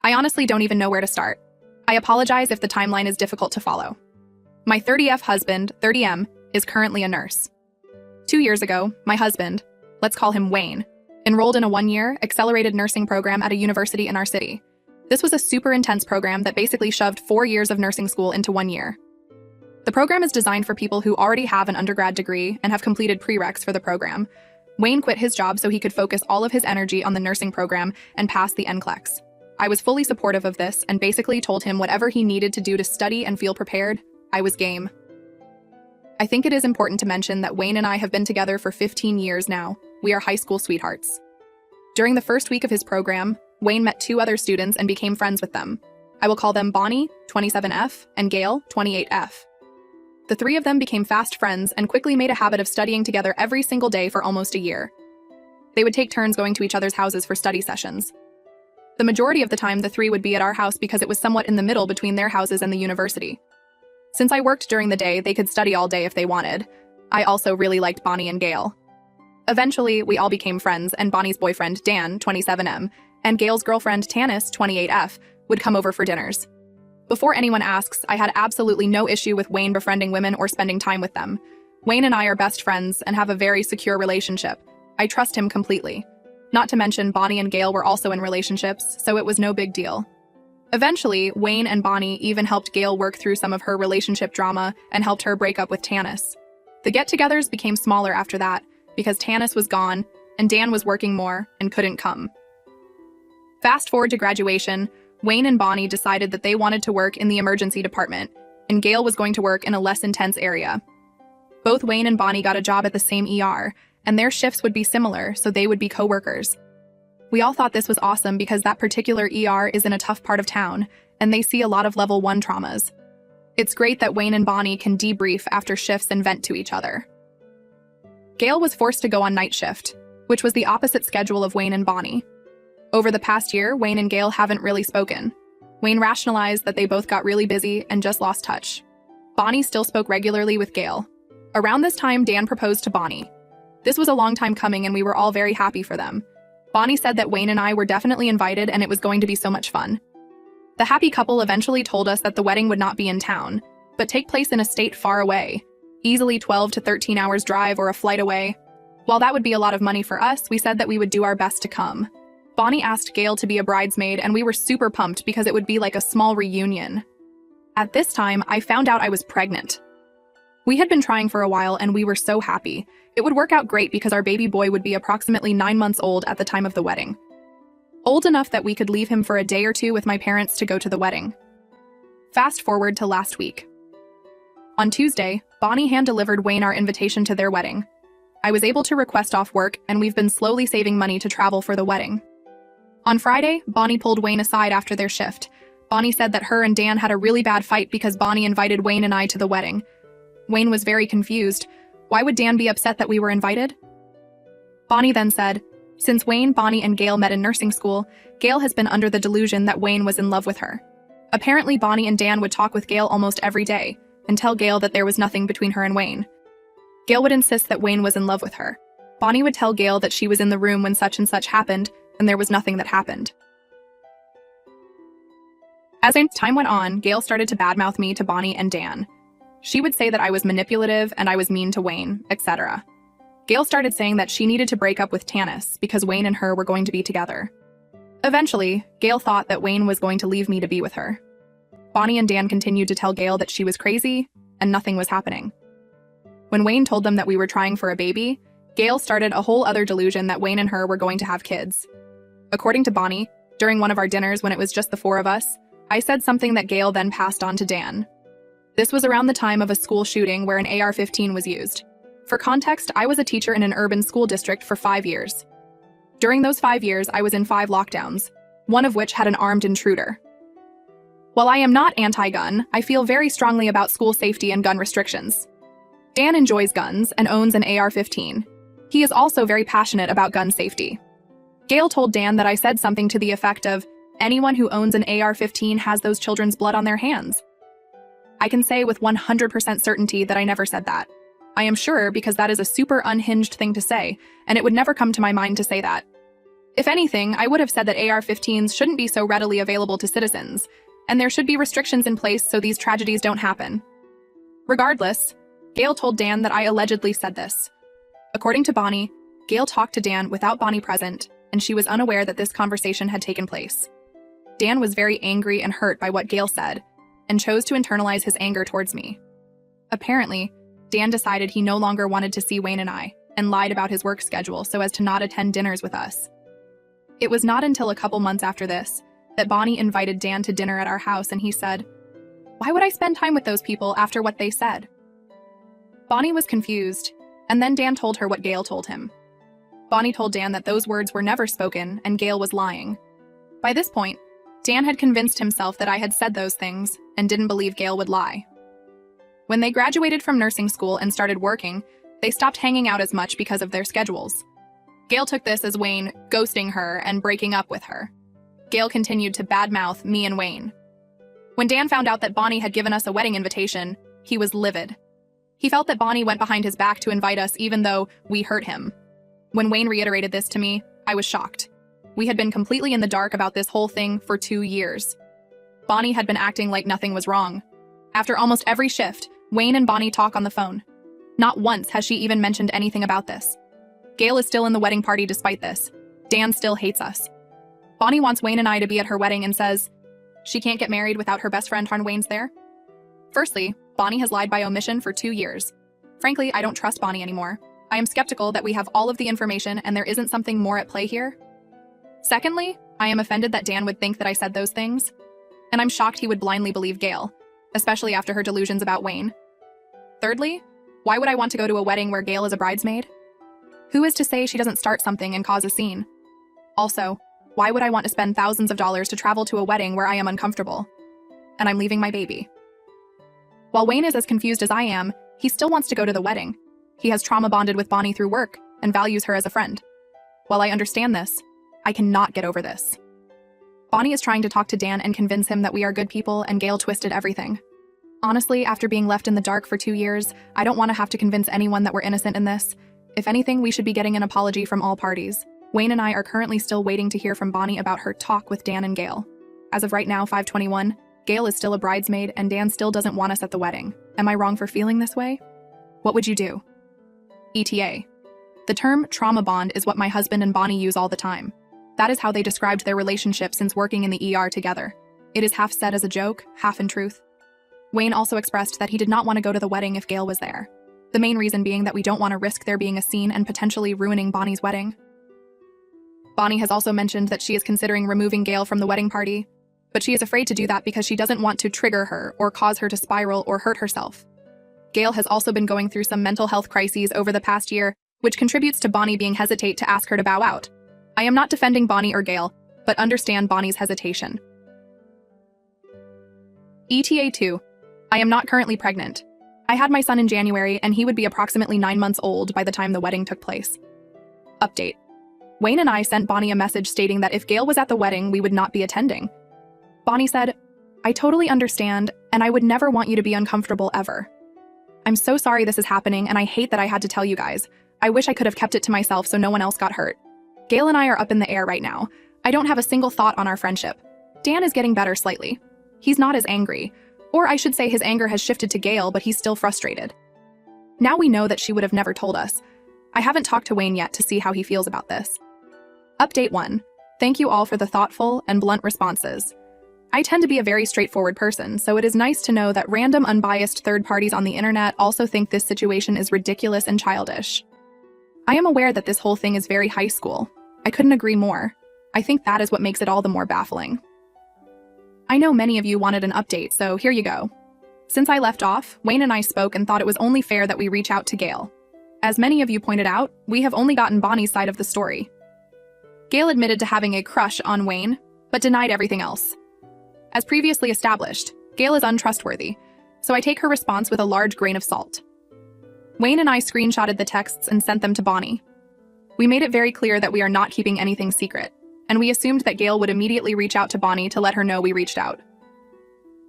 I honestly don't even know where to start. I apologize if the timeline is difficult to follow. My 30F husband, 30M, is currently a nurse. 2 years ago, my husband, let's call him Wayne, enrolled in a 1-year accelerated nursing program at a university in our city. This was a super intense program that basically shoved 4 years of nursing school into 1 year. The program is designed for people who already have an undergrad degree and have completed prereqs for the program. Wayne quit his job so he could focus all of his energy on the nursing program and pass the NCLEX. I was fully supportive of this and basically told him whatever he needed to do to study and feel prepared, I was game. I think it is important to mention that Wayne and I have been together for 15 years now. We are high school sweethearts. During the first week of his program, Wayne met 2 other students and became friends with them. I will call them Bonnie, 27F, and Gail, 28F. The 3 of them became fast friends and quickly made a habit of studying together every single day for almost a year. They would take turns going to each other's houses for study sessions. The majority of the time, the 3 would be at our house because it was somewhat in the middle between their houses and the university. Since I worked during the day, they could study all day if they wanted. I also really liked Bonnie and Gail. Eventually, we all became friends, and Bonnie's boyfriend, Dan, 27M, and Gail's girlfriend, Tanis, 28F, would come over for dinners. Before anyone asks, I had absolutely no issue with Wayne befriending women or spending time with them. Wayne and I are best friends and have a very secure relationship. I trust him completely. Not to mention, Bonnie and Gail were also in relationships, so it was no big deal. Eventually, Wayne and Bonnie even helped Gail work through some of her relationship drama and helped her break up with Tanis. The get-togethers became smaller after that because Tanis was gone and Dan was working more and couldn't come. Fast forward to graduation, Wayne and Bonnie decided that they wanted to work in the emergency department, and Gail was going to work in a less intense area. Both Wayne and Bonnie got a job at the same ER, and their shifts would be similar, so they would be co-workers. We all thought this was awesome because that particular ER is in a tough part of town, and they see a lot of level 1 traumas. It's great that Wayne and Bonnie can debrief after shifts and vent to each other. Gail was forced to go on night shift, which was the opposite schedule of Wayne and Bonnie. Over the past year, Wayne and Gail haven't really spoken. Wayne rationalized that they both got really busy and just lost touch. Bonnie still spoke regularly with Gail. Around this time, Dan proposed to Bonnie. This was a long time coming and we were all very happy for them. Bonnie said that Wayne and I were definitely invited and it was going to be so much fun. The happy couple eventually told us that the wedding would not be in town, but take place in a state far away, easily 12 to 13 hours drive or a flight away. While that would be a lot of money for us, we said that we would do our best to come. Bonnie asked Gail to be a bridesmaid and we were super pumped because it would be like a small reunion. At this time, I found out I was pregnant. We had been trying for a while and we were so happy. It would work out great because our baby boy would be approximately 9 months old at the time of the wedding. Old enough that we could leave him for a day or 2 with my parents to go to the wedding. Fast forward to last week. On Tuesday, Bonnie hand-delivered Wayne our invitation to their wedding. I was able to request off work and we've been slowly saving money to travel for the wedding. On Friday, Bonnie pulled Wayne aside after their shift. Bonnie said that her and Dan had a really bad fight because Bonnie invited Wayne and I to the wedding. Wayne was very confused. Why would Dan be upset that we were invited? Bonnie then said, since Wayne, Bonnie, and Gail met in nursing school, Gail has been under the delusion that Wayne was in love with her. Apparently, Bonnie and Dan would talk with Gail almost every day and tell Gail that there was nothing between her and Wayne. Gail would insist that Wayne was in love with her. Bonnie would tell Gail that she was in the room when such and such happened, and there was nothing that happened. As time went on, Gail started to badmouth me to Bonnie and Dan. She would say that I was manipulative and I was mean to Wayne, etc. Gail started saying that she needed to break up with Tanis because Wayne and her were going to be together. Eventually, Gail thought that Wayne was going to leave me to be with her. Bonnie and Dan continued to tell Gail that she was crazy and nothing was happening. When Wayne told them that we were trying for a baby, Gail started a whole other delusion that Wayne and her were going to have kids. According to Bonnie, during one of our dinners when it was just the 4 of us, I said something that Gail then passed on to Dan. This was around the time of a school shooting where an AR-15 was used. For context, I was a teacher in an urban school district for 5 years. During those 5 years, I was in 5 lockdowns, one of which had an armed intruder. While I am not anti-gun, I feel very strongly about school safety and gun restrictions. Dan enjoys guns and owns an AR-15. He is also very passionate about gun safety. Gail told Dan that I said something to the effect of, anyone who owns an AR-15 has those children's blood on their hands. I can say with 100% certainty that I never said that. I am sure because that is a super unhinged thing to say, and it would never come to my mind to say that. If anything, I would have said that AR-15s shouldn't be so readily available to citizens, and there should be restrictions in place so these tragedies don't happen. Regardless, Gail told Dan that I allegedly said this. According to Bonnie, Gail talked to Dan without Bonnie present, and she was unaware that this conversation had taken place. Dan was very angry and hurt by what Gail said, and chose to internalize his anger towards me. Apparently, Dan decided he no longer wanted to see Wayne and I, and lied about his work schedule so as to not attend dinners with us. It was not until a couple months after this that Bonnie invited Dan to dinner at our house, and he said, "Why would I spend time with those people after what they said?" Bonnie was confused, and then Dan told her what Gail told him. Bonnie told Dan that those words were never spoken and Gail was lying. By this point, Dan had convinced himself that I had said those things and didn't believe Gail would lie. When they graduated from nursing school and started working, they stopped hanging out as much because of their schedules. Gail took this as Wayne ghosting her and breaking up with her. Gail continued to badmouth me and Wayne. When Dan found out that Bonnie had given us a wedding invitation, he was livid. He felt that Bonnie went behind his back to invite us even though we hurt him. When Wayne reiterated this to me, I was shocked. We had been completely in the dark about this whole thing for 2 years. Bonnie had been acting like nothing was wrong. After almost every shift, Wayne and Bonnie talk on the phone. Not once has she even mentioned anything about this. Gail is still in the wedding party despite this. Dan still hates us. Bonnie wants Wayne and I to be at her wedding and says she can't get married without her best friend Harn Wayne's there. Firstly, Bonnie has lied by omission for 2 years. Frankly, I don't trust Bonnie anymore. I am skeptical that we have all of the information and there isn't something more at play here. Secondly, I am offended that Dan would think that I said those things. And I'm shocked he would blindly believe Gail, especially after her delusions about Wayne. Thirdly, why would I want to go to a wedding where Gail is a bridesmaid? Who is to say she doesn't start something and cause a scene? Also, why would I want to spend thousands of dollars to travel to a wedding where I am uncomfortable? And I'm leaving my baby. While Wayne is as confused as I am, he still wants to go to the wedding. He has trauma bonded with Bonnie through work and values her as a friend. While I understand this, I cannot get over this. Bonnie is trying to talk to Dan and convince him that we are good people and Gail twisted everything. Honestly, after being left in the dark for 2 years, I don't want to have to convince anyone that we're innocent in this. If anything, we should be getting an apology from all parties. Wayne and I are currently still waiting to hear from Bonnie about her talk with Dan and Gail. As of right now, 5/21, Gail is still a bridesmaid and Dan still doesn't want us at the wedding. Am I wrong for feeling this way? What would you do? ETA. The term trauma bond is what my husband and Bonnie use all the time. That is how they described their relationship since working in the ER together. It is half said as a joke, half in truth. Wayne also expressed that he did not want to go to the wedding if Gail was there. The main reason being that we don't want to risk there being a scene and potentially ruining Bonnie's wedding. Bonnie has also mentioned that she is considering removing Gail from the wedding party, but she is afraid to do that because she doesn't want to trigger her or cause her to spiral or hurt herself. Gail has also been going through some mental health crises over the past year, which contributes to Bonnie being hesitant to ask her to bow out. I am not defending Bonnie or Gail, but understand Bonnie's hesitation. ETA 2. I am not currently pregnant. I had my son in January, and he would be approximately 9 months old by the time the wedding took place. Update. Wayne and I sent Bonnie a message stating that if Gail was at the wedding, we would not be attending. Bonnie said, "I totally understand, and I would never want you to be uncomfortable ever. I'm so sorry this is happening, and I hate that I had to tell you guys. I wish I could have kept it to myself so no one else got hurt. Gail and I are up in the air right now. I don't have a single thought on our friendship. Dan is getting better slightly. He's not as angry. Or I should say his anger has shifted to Gail, but he's still frustrated. Now we know that she would have never told us. I haven't talked to Wayne yet to see how he feels about this." Update 1. Thank you all for the thoughtful and blunt responses. I tend to be a very straightforward person, so it is nice to know that random unbiased third parties on the internet also think this situation is ridiculous and childish. I am aware that this whole thing is very high school. I couldn't agree more. I think that is what makes it all the more baffling. I know many of you wanted an update, so here you go. Since I left off, Wayne and I spoke and thought it was only fair that we reach out to Gail. As many of you pointed out, we have only gotten Bonnie's side of the story. Gail admitted to having a crush on Wayne, but denied everything else. As previously established, Gail is untrustworthy, so I take her response with a large grain of salt. Wayne and I screenshotted the texts and sent them to Bonnie. We made it very clear that we are not keeping anything secret, and we assumed that Gail would immediately reach out to Bonnie to let her know we reached out.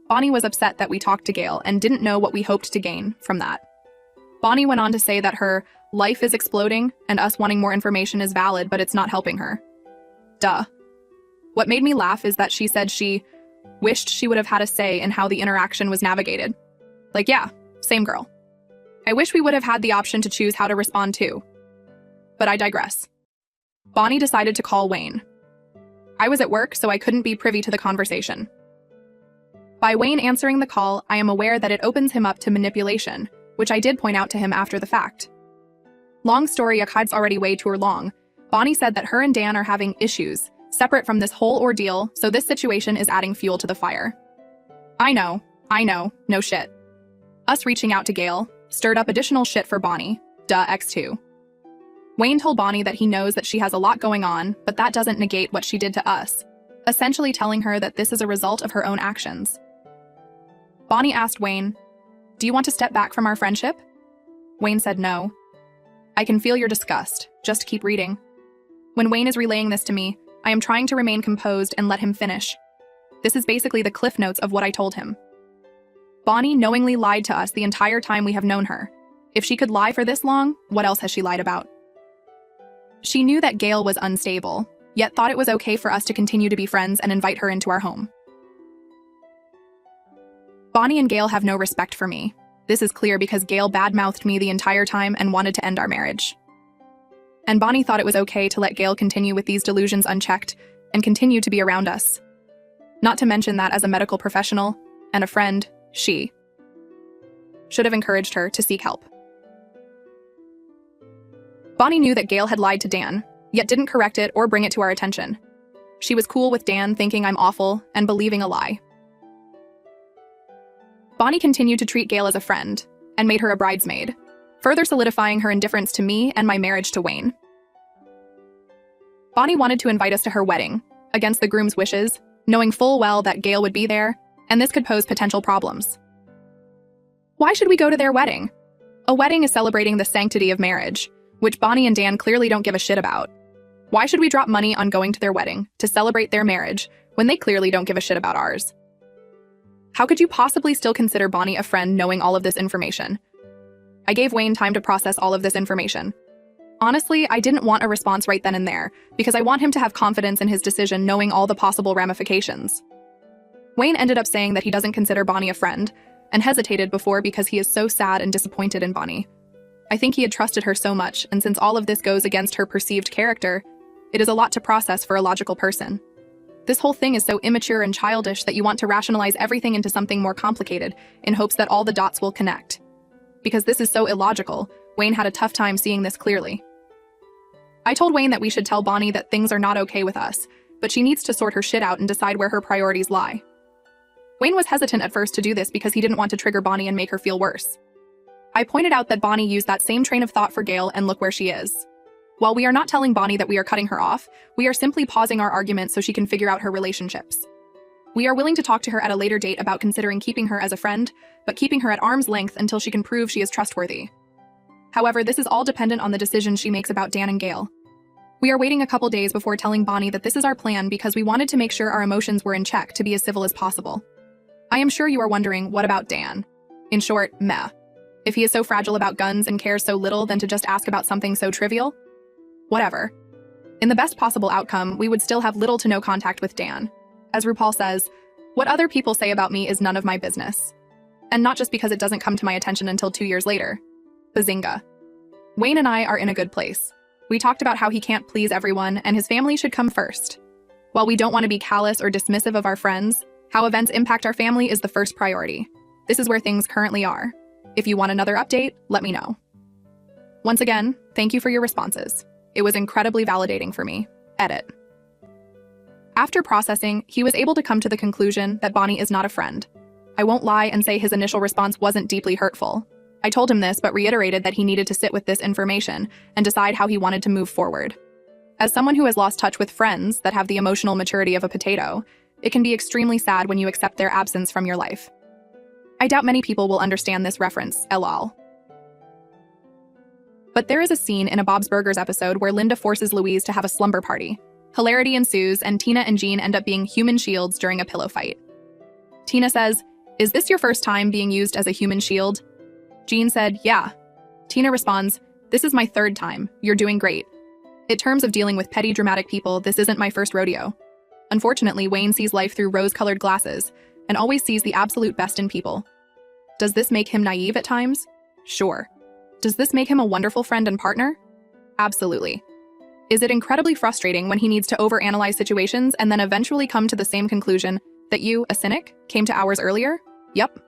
Bonnie was upset that we talked to Gail and didn't know what we hoped to gain from that. Bonnie went on to say that her life is exploding and us wanting more information is valid, but it's not helping her. Duh. What made me laugh is that she said she wished she would have had a say in how the interaction was navigated. Like, yeah, same girl. I wish we would have had the option to choose how to respond too. But I digress. Bonnie decided to call Wayne. I was at work, so I couldn't be privy to the conversation. By Wayne answering the call, I am aware that it opens him up to manipulation, which I did point out to him after the fact. Long story, it's already way too long. Bonnie said that her and Dan are having issues, separate from this whole ordeal, so this situation is adding fuel to the fire. I know, no shit. Us reaching out to Gail stirred up additional shit for Bonnie, duh X2. Wayne told Bonnie that he knows that she has a lot going on, but that doesn't negate what she did to us, essentially telling her that this is a result of her own actions. Bonnie asked Wayne, "Do you want to step back from our friendship?" Wayne said no. I can feel your disgust. Just keep reading. When Wayne is relaying this to me, I am trying to remain composed and let him finish. This is basically the cliff notes of what I told him. Bonnie knowingly lied to us the entire time we have known her. If she could lie for this long, what else has she lied about? She knew that Gail was unstable, yet thought it was okay for us to continue to be friends and invite her into our home. Bonnie and Gail have no respect for me. This is clear because Gail badmouthed me the entire time and wanted to end our marriage. And Bonnie thought it was okay to let Gail continue with these delusions unchecked and continue to be around us. Not to mention that as a medical professional and a friend, she should have encouraged her to seek help. Bonnie knew that Gail had lied to Dan, yet didn't correct it or bring it to our attention. She was cool with Dan thinking I'm awful and believing a lie. Bonnie continued to treat Gail as a friend and made her a bridesmaid, further solidifying her indifference to me and my marriage to Wayne. Bonnie wanted to invite us to her wedding, against the groom's wishes, knowing full well that Gail would be there, and this could pose potential problems. Why should we go to their wedding? A wedding is celebrating the sanctity of marriage, which Bonnie and Dan clearly don't give a shit about. Why should we drop money on going to their wedding to celebrate their marriage when they clearly don't give a shit about ours? How could you possibly still consider Bonnie a friend knowing all of this information? I gave Wayne time to process all of this information. Honestly, I didn't want a response right then and there, because I want him to have confidence in his decision knowing all the possible ramifications. Wayne ended up saying that he doesn't consider Bonnie a friend, and hesitated before because he is so sad and disappointed in Bonnie. I think he had trusted her so much, and since all of this goes against her perceived character, it is a lot to process for a logical person. This whole thing is so immature and childish that you want to rationalize everything into something more complicated in hopes that all the dots will connect. Because this is so illogical, Wayne had a tough time seeing this clearly. I told Wayne that we should tell Bonnie that things are not okay with us, but she needs to sort her shit out and decide where her priorities lie. Wayne was hesitant at first to do this because he didn't want to trigger Bonnie and make her feel worse. I pointed out that Bonnie used that same train of thought for Gail, and look where she is. While we are not telling Bonnie that we are cutting her off, we are simply pausing our argument so she can figure out her relationships. We are willing to talk to her at a later date about considering keeping her as a friend, but keeping her at arm's length until she can prove she is trustworthy. However, this is all dependent on the decision she makes about Dan and Gail. We are waiting a couple days before telling Bonnie that this is our plan because we wanted to make sure our emotions were in check to be as civil as possible. I am sure you are wondering, what about Dan? In short, meh. If he is so fragile about guns and cares so little, then to just ask about something so trivial? Whatever. In the best possible outcome, we would still have little to no contact with Dan. As RuPaul says, what other people say about me is none of my business. And not just because it doesn't come to my attention until 2 years later. Bazinga. Wayne and I are in a good place. We talked about how he can't please everyone and his family should come first. While we don't want to be callous or dismissive of our friends, how events impact our family is the first priority. This is where things currently are. If you want another update, let me know. Once again, thank you for your responses. It was incredibly validating for me. Edit. After processing, he was able to come to the conclusion that Bonnie is not a friend. I won't lie and say his initial response wasn't deeply hurtful. I told him this, but reiterated that he needed to sit with this information and decide how he wanted to move forward. As someone who has lost touch with friends that have the emotional maturity of a potato, it can be extremely sad when you accept their absence from your life. I doubt many people will understand this reference, lol. But there is a scene in a Bob's Burgers episode where Linda forces Louise to have a slumber party. Hilarity ensues, and Tina and Jean end up being human shields during a pillow fight. Tina says, "Is this your first time being used as a human shield?" Jean said, "Yeah." Tina responds, "This is my third time. You're doing great." In terms of dealing with petty dramatic people, this isn't my first rodeo. Unfortunately, Wayne sees life through rose-colored glasses and always sees the absolute best in people. Does this make him naive at times? Sure. Does this make him a wonderful friend and partner? Absolutely. Is it incredibly frustrating when he needs to overanalyze situations and then eventually come to the same conclusion that you, a cynic, came to hours earlier? Yup,